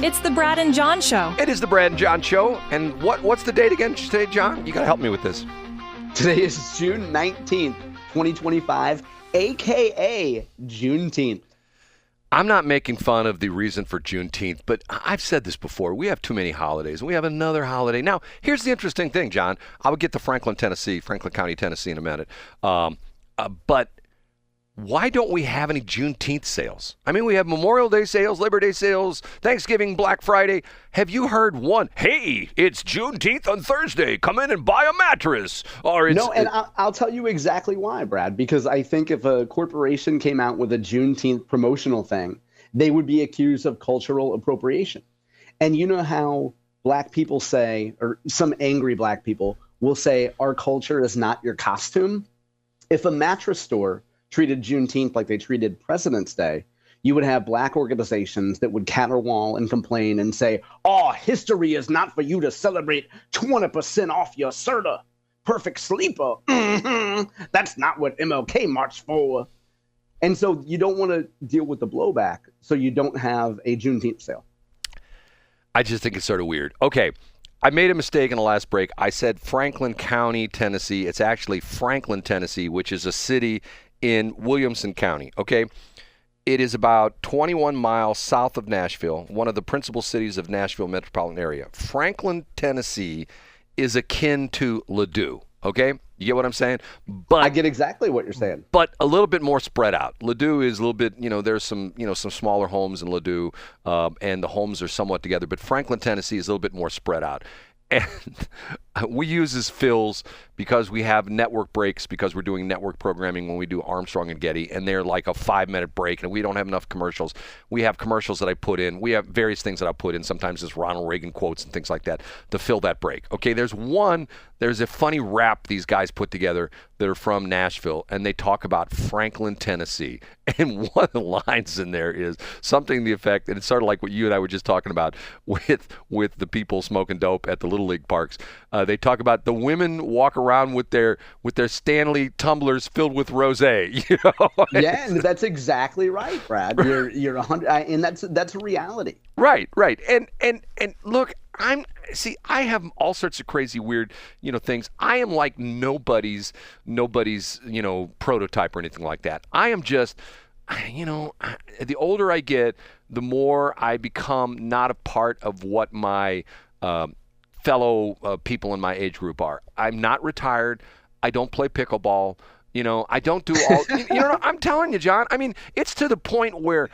It's the Brad and John Show. It is the Brad and John Show. And what's the date again today, John? You got to help me with this. Today is June 19th, 2025, a.k.a. Juneteenth. I'm not making fun of the reason for Juneteenth, but I've said this before. We have too many holidays, and we have another holiday. Now, here's the interesting thing, John. I will get to Franklin County, Tennessee in a minute. But why don't we have any Juneteenth sales? I mean, we have Memorial Day sales, Labor Day sales, Thanksgiving, Black Friday. Have you heard one? Hey, it's Juneteenth on Thursday. Come in and buy a mattress. I'll tell you exactly why, Brad, because I think if a corporation came out with a Juneteenth promotional thing, they would be accused of cultural appropriation. And you know how black people say, or some angry black people will say, our culture is not your costume. If a mattress store treated Juneteenth like they treated President's Day, you would have black organizations that would caterwaul and complain and say, oh, history is not for you to celebrate 20% off your Serta. Perfect sleeper. That's not what MLK marched for. And so you don't want to deal with the blowback, so you don't have a Juneteenth sale. I just think it's sort of weird. Okay. I made a mistake in the last break. I said Franklin County, Tennessee. It's actually Franklin, Tennessee, which is a city in Williamson County, okay? It is about 21 miles south of Nashville, one of the principal cities of Nashville metropolitan area. Franklin, Tennessee is akin to Ladue, okay? You get what I'm saying? But I get exactly what you're saying. But a little bit more spread out. Ladue is a little bit, there's some smaller homes in Ladue, and the homes are somewhat together. But Franklin, Tennessee is a little bit more spread out. And we use as fills because we have network breaks because we're doing network programming when we do Armstrong and Getty, and they're like a 5-minute break, and we don't have enough commercials. We have commercials that I put in. We have various things that I put in. Sometimes it's Ronald Reagan quotes and things like that to fill that break. Okay, there's a funny rap these guys put together that are from Nashville, and they talk about Franklin, Tennessee. And one of the lines in there is something to the effect, and it's sort of like what you and I were just talking about with the people smoking dope at the Little League parks. They talk about the women walk around with their Stanley tumblers filled with rosé. Yeah, and that's exactly right, Brad. You're 100, and that's a reality. Right. And look, I have all sorts of crazy, weird, things. I am like nobody's, prototype or anything like that. I am just, the older I get, the more I become not a part of what my fellow people in my age group are. I'm not retired. I don't play pickleball. I don't do all, I'm telling you, John, I mean, it's to the point where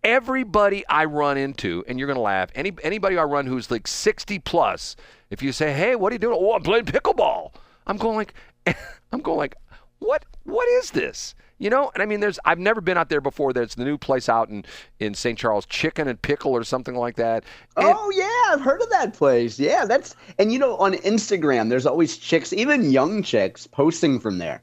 everybody I run into, and you're going to laugh, anybody I run who's like 60 plus, if you say, hey, what are you doing? Oh, I'm playing pickleball. I'm going like, what is this? And I mean, I've never been out there before. There's the new place out in St. Charles, Chicken and Pickle or something like that. Oh yeah, I've heard of that place. Yeah, on Instagram, there's always chicks, even young chicks, posting from there.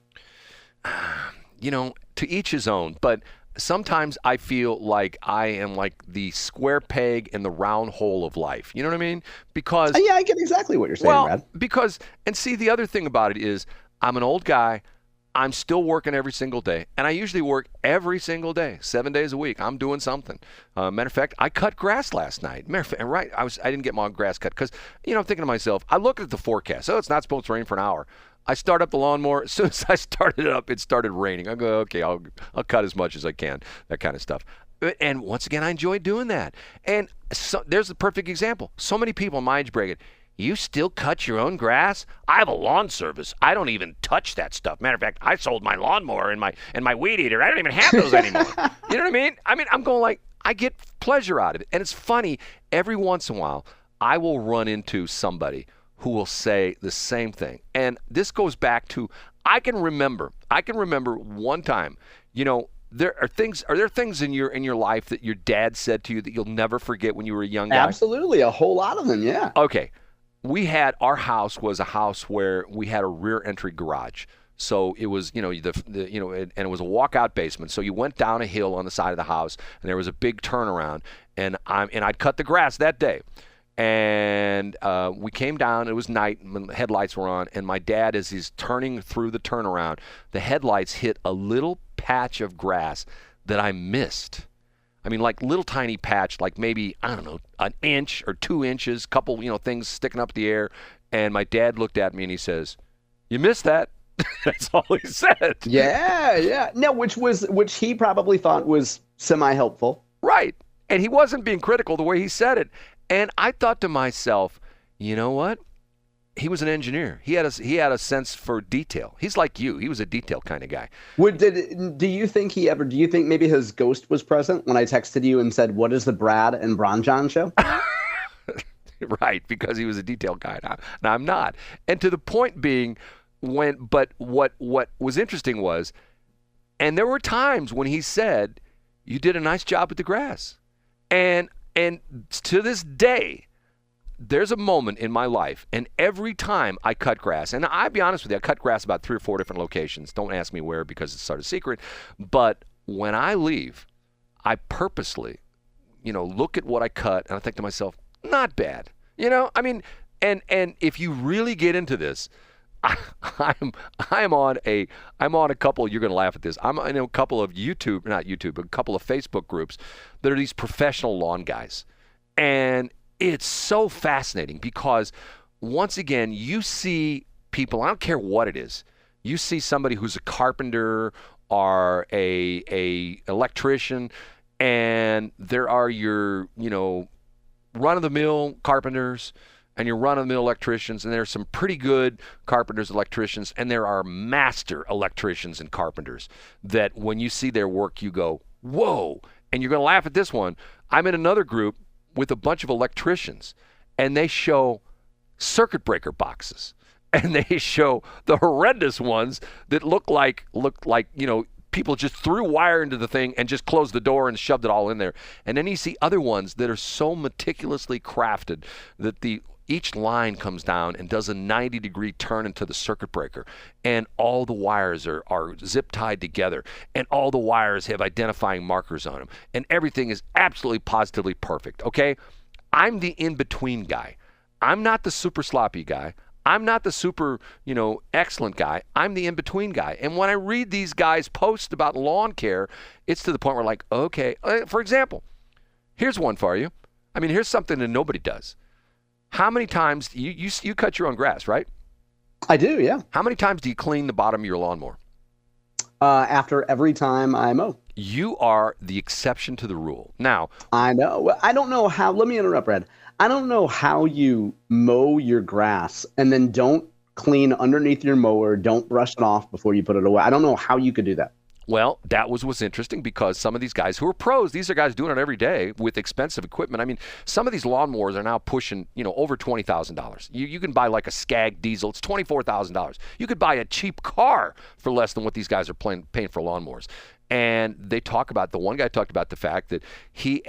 To each his own, but sometimes I feel like I am like the square peg in the round hole of life. You know what I mean? Because yeah, I get exactly what you're saying, Brad. And see, the other thing about it is I'm an old guy. I'm still working every single day, and I usually work every single day, 7 days a week. I'm doing something. Matter of fact, I cut grass last night. I didn't get my grass cut because, I'm thinking to myself, I look at the forecast. Oh, it's not supposed to rain for an hour. I start up the lawnmower. As soon as I started it up, it started raining. I go, okay, I'll cut as much as I can, that kind of stuff. And once again, I enjoy doing that. And so, there's the perfect example. So many people in my age bracket, you still cut your own grass? I have a lawn service. I don't even touch that stuff. Matter of fact, I sold my lawnmower and my weed eater. I don't even have those anymore. You know what I mean? I'm going like, I get pleasure out of it. And it's funny, every once in a while, I will run into somebody who will say the same thing. And this goes back to, I can remember one time, are there things in your life that your dad said to you that you'll never forget when you were a young guy? Absolutely. A whole lot of them. Yeah. Okay. Our house was a house where we had a rear entry garage. So it was, and it was a walkout basement. So you went down a hill on the side of the house, and there was a big turnaround, and I'd cut the grass that day. And we came down, it was night, and the headlights were on, and my dad, as he's turning through the turnaround, the headlights hit a little patch of grass that I missed. I mean, like little tiny patch, like maybe, I don't know, an inch or 2 inches, couple, things sticking up in the air. And my dad looked at me and he says, "You missed that." That's all he said. Yeah. No, which he probably thought was semi-helpful. Right. And he wasn't being critical the way he said it. And I thought to myself, you know what? He was an engineer. He had a sense for detail. He's like you. He was a detail kind of guy. Do you think maybe his ghost was present when I texted you and said, "What is the Brad and Bron John show?" Right, because he was a detail guy. Now I'm not. And to the point being, what was interesting was, and there were times when he said, "You did a nice job with the grass," and to this day, there's a moment in my life, and every time I cut grass, and I'll be honest with you, I cut grass about 3 or 4 different locations. Don't ask me where because it's sort of secret. But when I leave, I purposely, look at what I cut, and I think to myself, not bad. I mean, and if you really get into this, I'm on a couple. You're going to laugh at this. I'm in a couple of not YouTube, but a couple of Facebook groups that are these professional lawn guys, and it's so fascinating because once again, you see people. I don't care what it is. You see somebody who's a carpenter or a electrician, and there are your run-of-the-mill carpenters and your run-of-the-mill electricians, and there are some pretty good carpenters, electricians, and there are master electricians and carpenters that when you see their work, you go, whoa, and you're going to laugh at this one. I'm in another group with a bunch of electricians, and they show circuit breaker boxes, and they show the horrendous ones that look like people just threw wire into the thing and just closed the door and shoved it all in there. And then you see other ones that are so meticulously crafted that each line comes down and does a 90-degree turn into the circuit breaker, and all the wires are zip tied together, and all the wires have identifying markers on them, and everything is absolutely positively perfect. Okay, I'm the in-between guy. I'm not the super sloppy guy. I'm not the super, excellent guy. I'm the in-between guy. And when I read these guys post about lawn care, it's to the point where, like, okay, for example, here's one for you. I mean, here's something that nobody does. How many times you cut your own grass, right? I do, yeah. How many times do you clean the bottom of your lawnmower? After every time I mow. You are the exception to the rule. Now, I know. I don't know how. Let me interrupt, Brad. I don't know how you mow your grass and then don't clean underneath your mower, don't brush it off before you put it away. I don't know how you could do that. Well, that was what's interesting because some of these guys who are pros, these are guys doing it every day with expensive equipment. I mean, some of these lawnmowers are now pushing, over $20,000. You can buy like a Skag diesel. It's $24,000. You could buy a cheap car for less than what these guys are paying for lawnmowers. And the one guy talked about the fact that he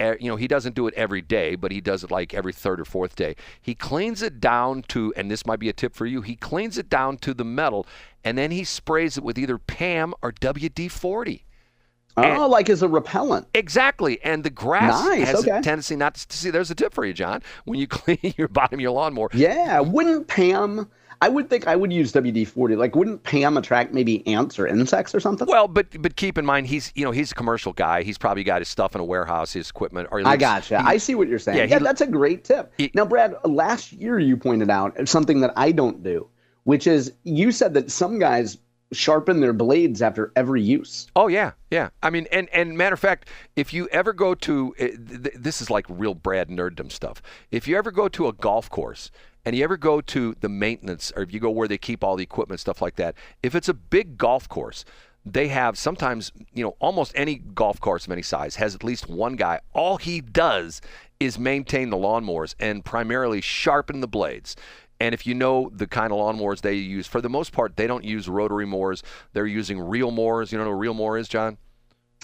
doesn't do it every day, but he does it like every third or fourth day. He cleans it down to, and this might be a tip for you, he cleans it down to the metal, and then he sprays it with either PAM or WD-40. Like as a repellent. Exactly. And the grass has a tendency not to see. There's a tip for you, John, when you clean your bottom of your lawnmower. Yeah. Wouldn't PAM... I would think I would use WD-40. Like, wouldn't PAM attract maybe ants or insects or something? Well, but keep in mind, he's a commercial guy. He's probably got his stuff in a warehouse, his equipment. I gotcha. I see what you're saying. Yeah, that's a great tip. Now, Brad, last year you pointed out something that I don't do, which is you said that some guys sharpen their blades after every use. Oh, yeah. I mean, and matter of fact, if you ever go to, this is like real Brad nerddom stuff. If you ever go to a golf course, and you ever go to the maintenance, or if you go where they keep all the equipment, stuff like that, if it's a big golf course, they have sometimes, almost any golf course of any size has at least one guy. All he does is maintain the lawnmowers and primarily sharpen the blades. And if you know the kind of lawnmowers they use, for the most part, they don't use rotary mowers. They're using reel mowers. You know what a reel mower is, John?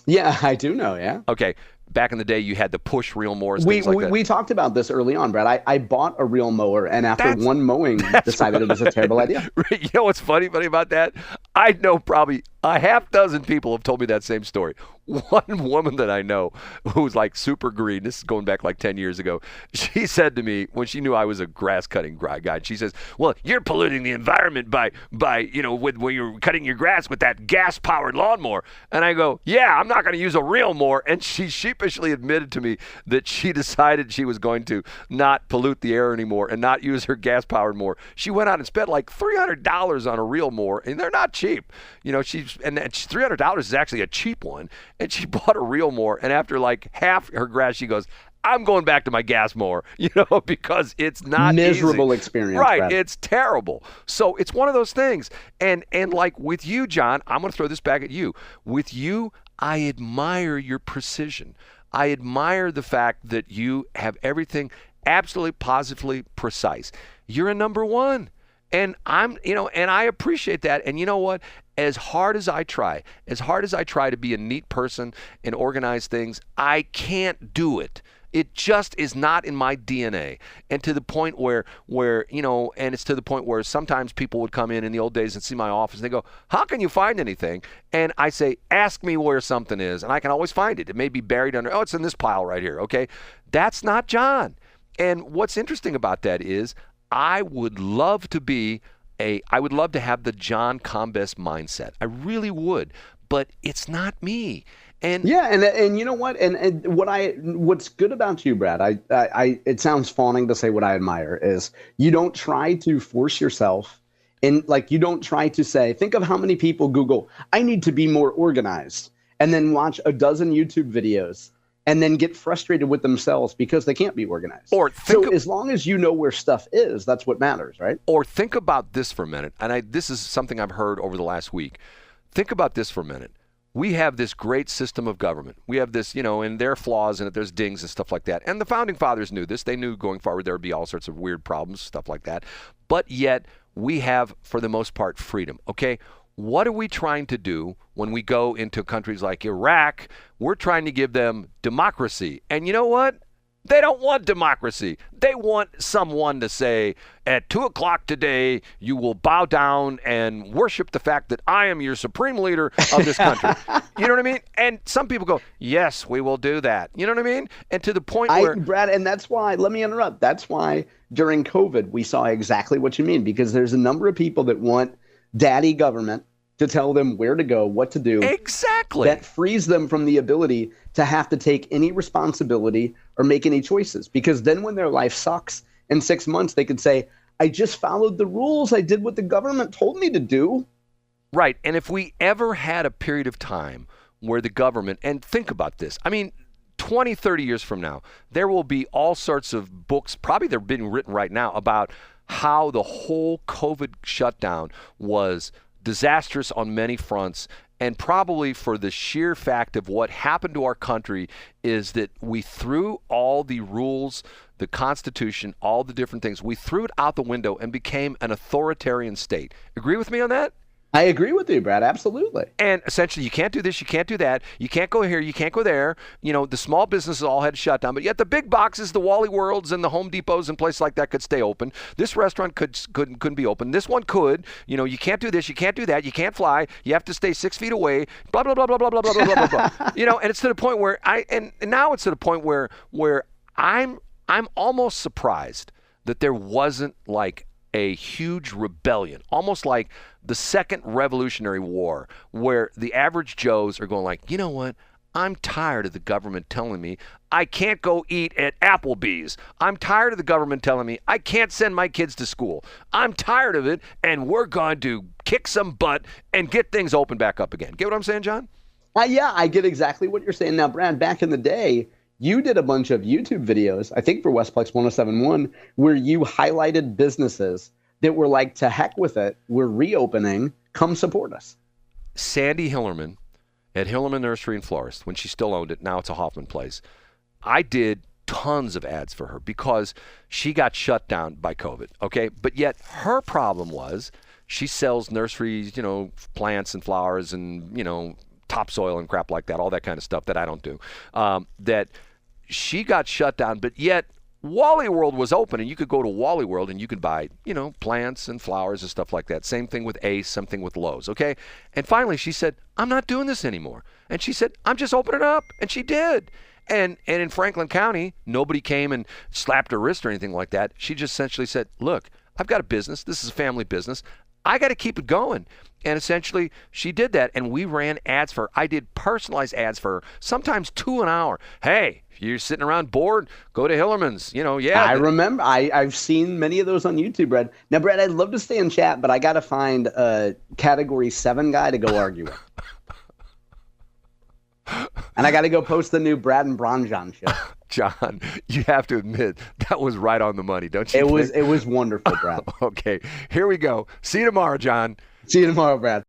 Yeah, I do know, yeah. Okay. Back in the day, you had the push reel mowers. We talked about this early on, Brad. I bought a reel mower, and after one mowing, decided it was a terrible idea. You know what's funny about that? I know probably A half dozen people have told me that same story. One woman that I know who's like super green, this is going back like 10 years ago, she said to me when she knew I was a grass cutting guy, she says, well, you're polluting the environment by when you're cutting your grass with that gas powered lawnmower. And I go, yeah, I'm not going to use a real mower. And she sheepishly admitted to me that she decided she was going to not pollute the air anymore and not use her gas powered mower. She went out and spent like $300 on a real mower, and they're not cheap. $300 is actually a cheap one. And she bought a real mower, and after like half her grass, she goes, I'm going back to my gas mower, because it's not miserable easy. Experience. Right, Brad. it's terrible. So it's one of those things. And like with you, John, I'm going to throw this back at you. With you, I admire your precision. I admire the fact that you have everything absolutely positively precise. You're a number one. And and I appreciate that. And you know what? As hard as I try to be a neat person and organize things, I can't do it. It just is not in my DNA. And to the point where and it's to the point where sometimes people would come in the old days and see my office and they go, how can you find anything? And I say, ask me where something is. And I can always find it. It may be buried under, it's in this pile right here. Okay. That's not John. And what's interesting about that is I would love to have the John Combest mindset. I really would, but it's not me. And yeah, and you know what? And what's good about you, Brad? I it sounds fawning to say what I admire is you don't try to force yourself, and like you don't try to say. Think of how many people Google, I need to be more organized, and then watch a dozen YouTube videos. And then get frustrated with themselves because they can't be organized. So as long as you know where stuff is, that's what matters, right? Or think about this for a minute. And this is something I've heard over the last week. Think about this for a minute. We have this great system of government. We have this, and there are flaws in it. There's dings and stuff like that. And the founding fathers knew this. They knew going forward there would be all sorts of weird problems, stuff like that. But yet we have, for the most part, freedom. Okay. What are we trying to do when we go into countries like Iraq? We're trying to give them democracy. And you know what? They don't want democracy. They want someone to say, at 2 o'clock today, you will bow down and worship the fact that I am your supreme leader of this country. You know what I mean? And some people go, yes, we will do that. You know what I mean? And to the point where... Brad, and that's why, let me interrupt. That's why during COVID, we saw exactly what you mean, because there's a number of people that want daddy government to tell them where to go, what to do. Exactly. That frees them from the ability to have to take any responsibility or make any choices. Because then when their life sucks, in 6 months, they could say, I just followed the rules. I did what the government told me to do. Right. And if we ever had a period of time where the government, and think about this, 20, 30 years from now, there will be all sorts of books, probably they're being written right now, about how the whole COVID shutdown was disastrous on many fronts, and probably for the sheer fact of what happened to our country is that we threw all the rules, the Constitution, all the different things, we threw it out the window and became an authoritarian state. Agree with me on that? I agree with you, Brad. Absolutely. And essentially, you can't do this, you can't do that, you can't go here, you can't go there. The small businesses all had to shut down, but yet the big boxes, the Wally Worlds and the Home Depots and places like that could stay open. This restaurant couldn't be open. This one could. You can't do this, you can't do that, you can't fly, you have to stay 6 feet away, blah, blah, blah, blah, blah, blah, blah, blah, blah, blah. And it's to the point where now it's to the point where I'm almost surprised that there wasn't like a huge rebellion, almost like the Second Revolutionary War, where the average Joes are going like, you know what? I'm tired of the government telling me I can't go eat at Applebee's. I'm tired of the government telling me I can't send my kids to school. I'm tired of it, and we're going to kick some butt and get things open back up again. Get what I'm saying, John? Yeah, I get exactly what you're saying. Now, Brad, back in the day, you did a bunch of YouTube videos, I think for Westplex 1071, where you highlighted businesses that were like, to heck with it, we're reopening, come support us. Sandy Hillermann at Hillermann Nursery in Florist, when she still owned it, now it's a Hoffman place, I did tons of ads for her because she got shut down by COVID, okay? But yet her problem was she sells nurseries, plants and flowers and, topsoil and crap like that, all that kind of stuff that I don't do, that she got shut down, but yet Wally World was open, and you could go to Wally World and you could buy, plants and flowers and stuff like that. Same thing with Ace, something with Lowe's, okay? And finally she said, I'm not doing this anymore. And she said, I'm just opening up. And she did. And in Franklin County, nobody came and slapped her wrist or anything like that. She just essentially said, look, I've got a business. This is a family business. I got to keep it going. And essentially, she did that, and we ran ads for her. I did personalized ads for her, sometimes 2 an hour. Hey, if you're sitting around bored, go to Hillermann's. I remember. I've seen many of those on YouTube, Brad. Now, Brad, I'd love to stay in chat, but I got to find a Category 7 guy to go argue with. And I got to go post the new Brad and Bronjon show. John, you have to admit, that was right on the money, don't you think? It was wonderful, Brad. Okay, here we go. See you tomorrow, John. See you tomorrow, Brad.